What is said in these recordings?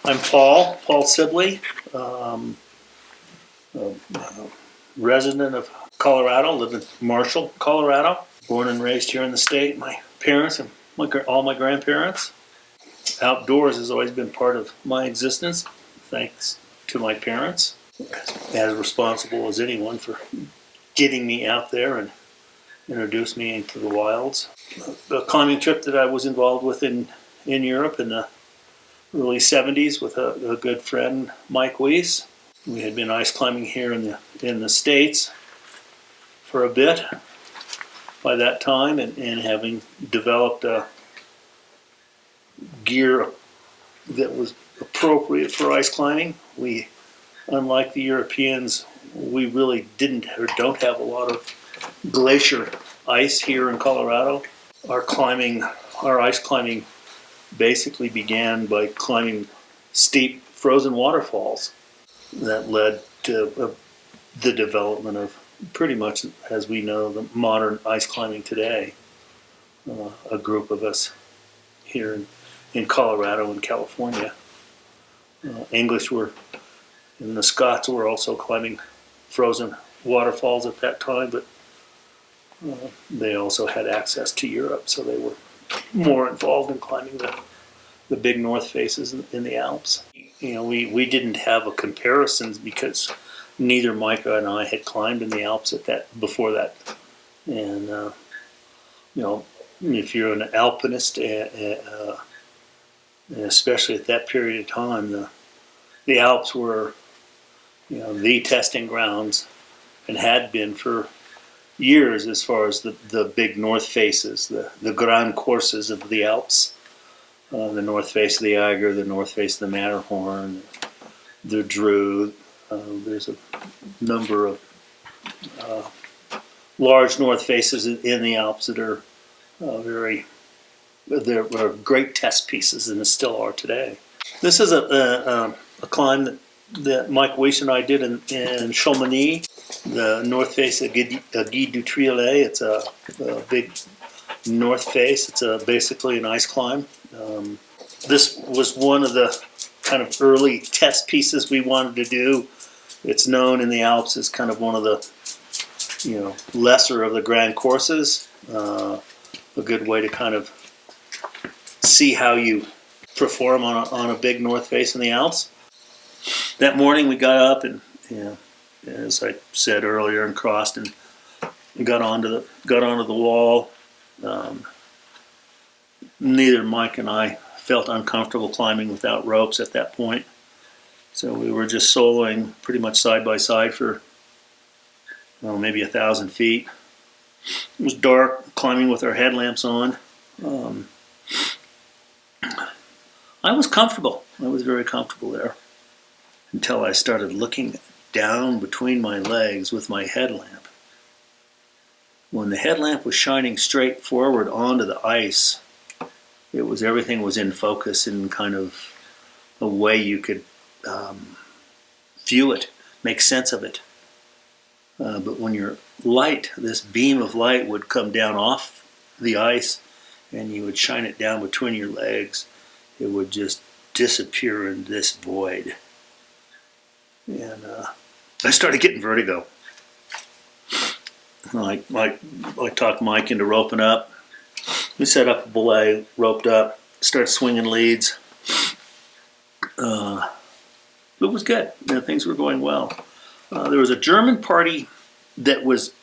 I'm Paul Sibley, a resident of Colorado, live in Marshall, Colorado. Born and raised here in the state. My parents and all my grandparents. Outdoors has always been part of my existence, thanks to my parents, as responsible as anyone for getting me out there and introduced me into the wilds. The climbing trip that I was involved with in Europe in the early 70s with a good friend, Mike Weiss. We had been ice climbing here in the States for a bit by that time, and having developed a gear that was appropriate for ice climbing. We, unlike the Europeans, we really didn't or don't have a lot of glacier ice here in Colorado. Our ice climbing basically began by climbing steep frozen waterfalls that led to the development of pretty much as we know the modern ice climbing today. A group of us here in Colorado and California. English were, and the Scots were also climbing frozen waterfalls at that time, but they also had access to Europe, so they were more involved in climbing the big north faces in the Alps. You know, we didn't have a comparison because neither Micah and I had climbed in the Alps before that. And if you're an alpinist, especially at that period of time, the Alps were, the testing grounds, and had been for years as far as the big north faces, the grand courses of the Alps, the north face of the Eiger, the north face of the Matterhorn, the Dreux. There's a number of large north faces in the Alps that are they're great test pieces, and still are today. This is a climb that Mike Weiss and I did in Chamonix, the north face of Guy du Triolet. It's a big north face. It's basically an ice climb. This was one of the kind of early test pieces we wanted to do. It's known in the Alps as kind of one of the lesser of the grand courses. A good way to kind of see how you perform on a big north face in the Alps. That morning we got up and, as I said earlier, and crossed and got onto the wall. Neither Mike and I felt uncomfortable climbing without ropes at that point, so we were just soloing pretty much side by side for maybe 1,000 feet. It was dark, climbing with our headlamps on. I was comfortable. I was very comfortable there until I started looking down between my legs with my headlamp. When the headlamp was shining straight forward onto the ice, everything was in focus in kind of a way you could view it, make sense of it. But when your light, this beam of light would come down off the ice and you would shine it down between your legs, it would just disappear in this void. And I started getting vertigo. I talked Mike into roping up. We set up a belay, roped up, started swinging leads. It was good. Things were going well. There was a German party that was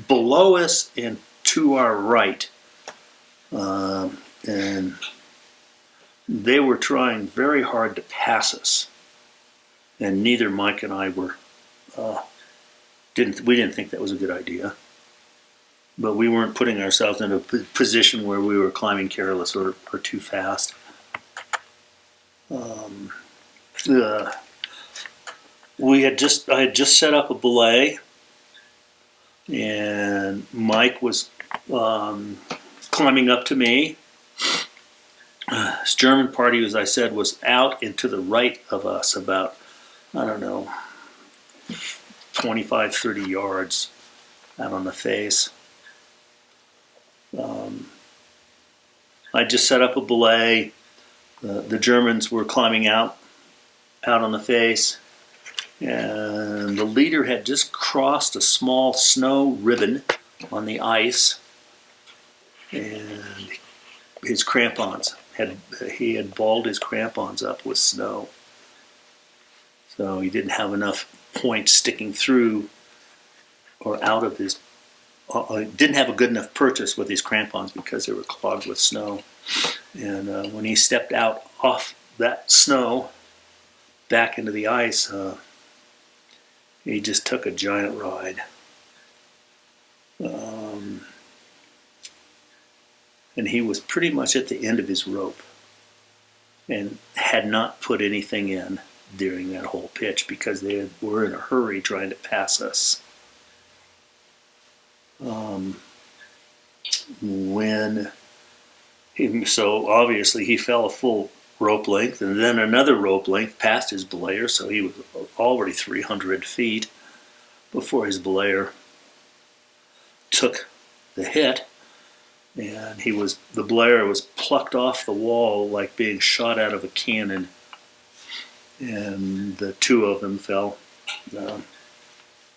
below us and to our right. And they were trying very hard to pass us. And neither Mike and I didn't think that was a good idea. But we weren't putting ourselves in a position where we were climbing careless or too fast. I had just set up a belay, and Mike was climbing up to me. This German party, as I said, was out and to the right of us about, 25, 30 yards out on the face. I just set up a belay. The Germans were climbing out out on the face, and the leader had just crossed a small snow ribbon on the ice, and his crampons he had balled his crampons up with snow, so he didn't have enough points sticking through or out of his. Didn't have a good enough purchase with his crampons because they were clogged with snow. And when he stepped out off that snow back into the ice, he just took a giant ride. And he was pretty much at the end of his rope and had not put anything in during that whole pitch because they were in a hurry trying to pass us. So obviously he fell a full rope length and then another rope length past his belayer, so he was already 300 feet before his belayer took the hit, and the belayer was plucked off the wall like being shot out of a cannon, and the two of them fell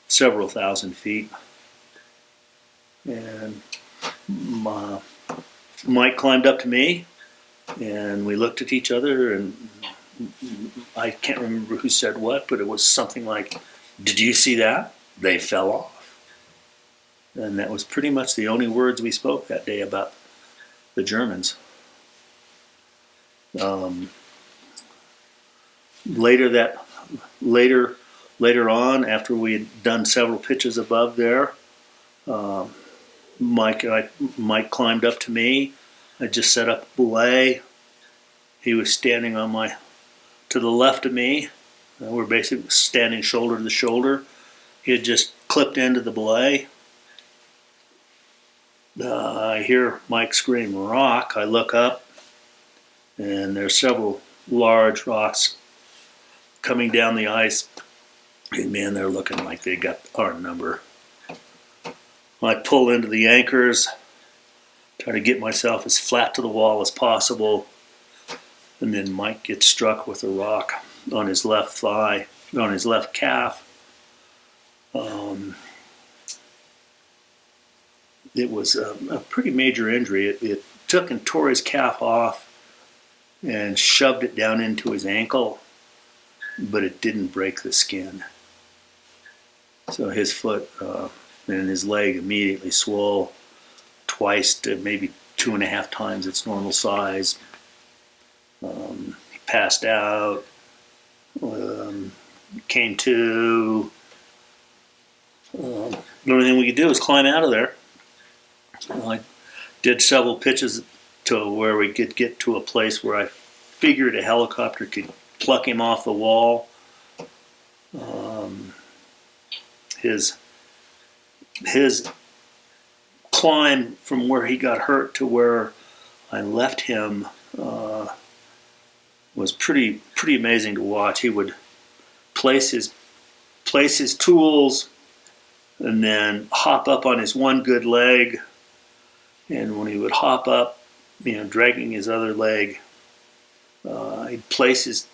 several thousand feet. And Mike climbed up to me, and we looked at each other, and I can't remember who said what, but it was something like, "Did you see that? They fell off." And that was pretty much the only words we spoke that day about the Germans. Later on, after we had done several pitches above there, Mike climbed up to me. I just set up a belay. He was standing to the left of me. We're basically standing shoulder to shoulder. He had just clipped into the belay. I hear Mike scream, "Rock!" I look up, and there's several large rocks coming down the ice. And man, they're looking like they got our number. I pull into the anchors, try to get myself as flat to the wall as possible, and then Mike gets struck with a rock on his left thigh, on his left calf. It was a pretty major injury. It took and tore his calf off and shoved it down into his ankle, but it didn't break the skin. So his foot and his leg immediately swole twice to maybe 2.5 times its normal size. He passed out, came to. The only thing we could do was climb out of there. I did several pitches to where we could get to a place where I figured a helicopter could pluck him off the wall. His climb from where he got hurt to where I left him was pretty amazing to watch. He would place his tools and then hop up on his one good leg. And when he would hop up, dragging his other leg, he'd place his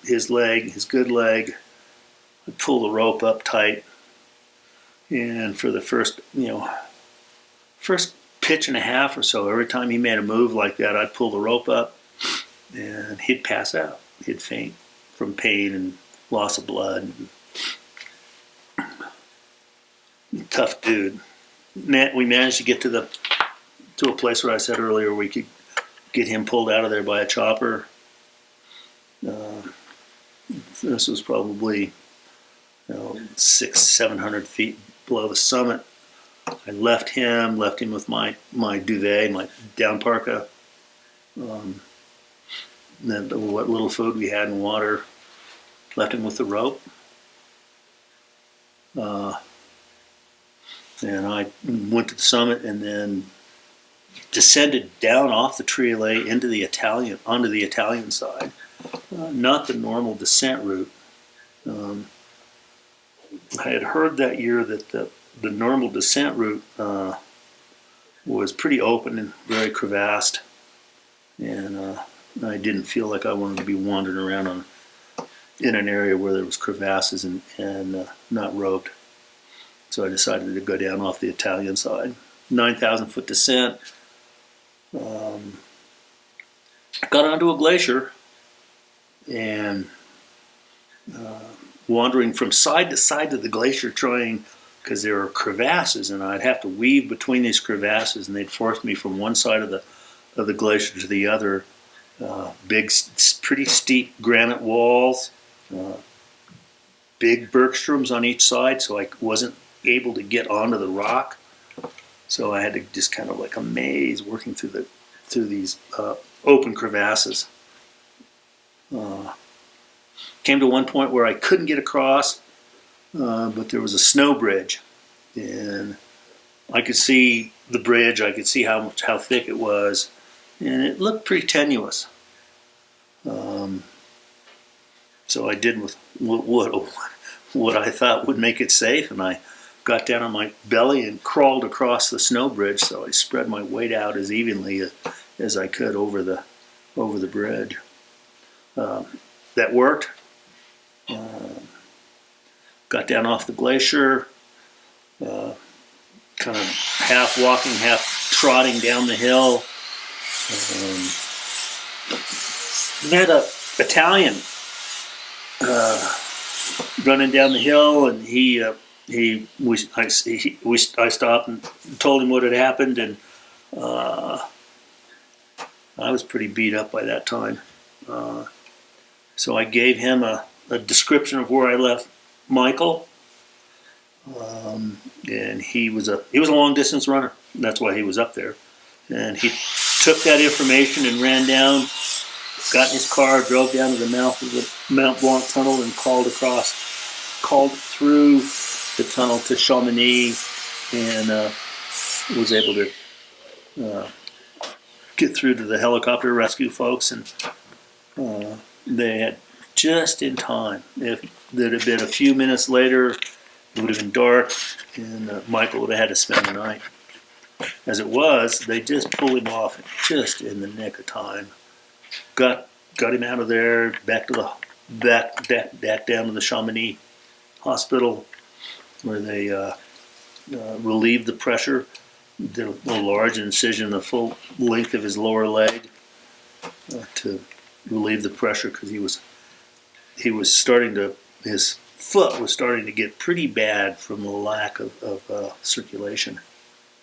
good leg, I'd pull the rope up tight. And for the first pitch and a half or so, every time he made a move like that, I'd pull the rope up and he'd pass out. He'd faint from pain and loss of blood. Tough dude. We managed to get to a place where I said earlier we could get him pulled out of there by a chopper. This was probably 600-700 feet below the summit. I left him with my duvet, my down parka, then what little food we had and water. Left him with the rope. And I went to the summit and then descended down off the Triolais onto the Italian side. Not the normal descent route. I had heard that year that the normal descent route was pretty open and very crevassed, and I didn't feel like I wanted to be wandering around on in an area where there was crevasses and not roped. So I decided to go down off the Italian side. 9,000 foot descent. Got onto a glacier and wandering from side to side of the glacier trying, because there were crevasses and I'd have to weave between these crevasses and they'd force me from one side of the glacier to the other. Big, pretty steep granite walls, big bergstroms on each side, so I wasn't able to get onto the rock. So I had to just kind of like a maze working through these open crevasses. Came to one point where I couldn't get across, but there was a snow bridge, and I could see the bridge. I could see how thick it was, and it looked pretty tenuous. So I did with what I thought would make it safe, and I got down on my belly and crawled across the snow bridge. So I spread my weight out as evenly as I could over the bridge. That worked. Got down off the glacier, kind of half walking, half trotting down the hill. Met an Italian running down the hill, and I stopped and told him what had happened, and I was pretty beat up by that time. So I gave him a description of where I left Michael, and he was a long distance runner. That's why he was up there, and he took that information and ran down, got in his car, drove down to the mouth of the Mount Blanc tunnel, and called through the tunnel to Chamonix, and was able to get through to the helicopter rescue folks, and they had just in time. If it had been a few minutes later, it would have been dark, and Michael would have had to spend the night. As it was, they just pulled him off just in the nick of time. Got him out of there, back down to the Chamonix hospital, where they relieved the pressure. Did a large incision in the full length of his lower leg to relieve the pressure, because his foot was starting to get pretty bad from the lack of circulation.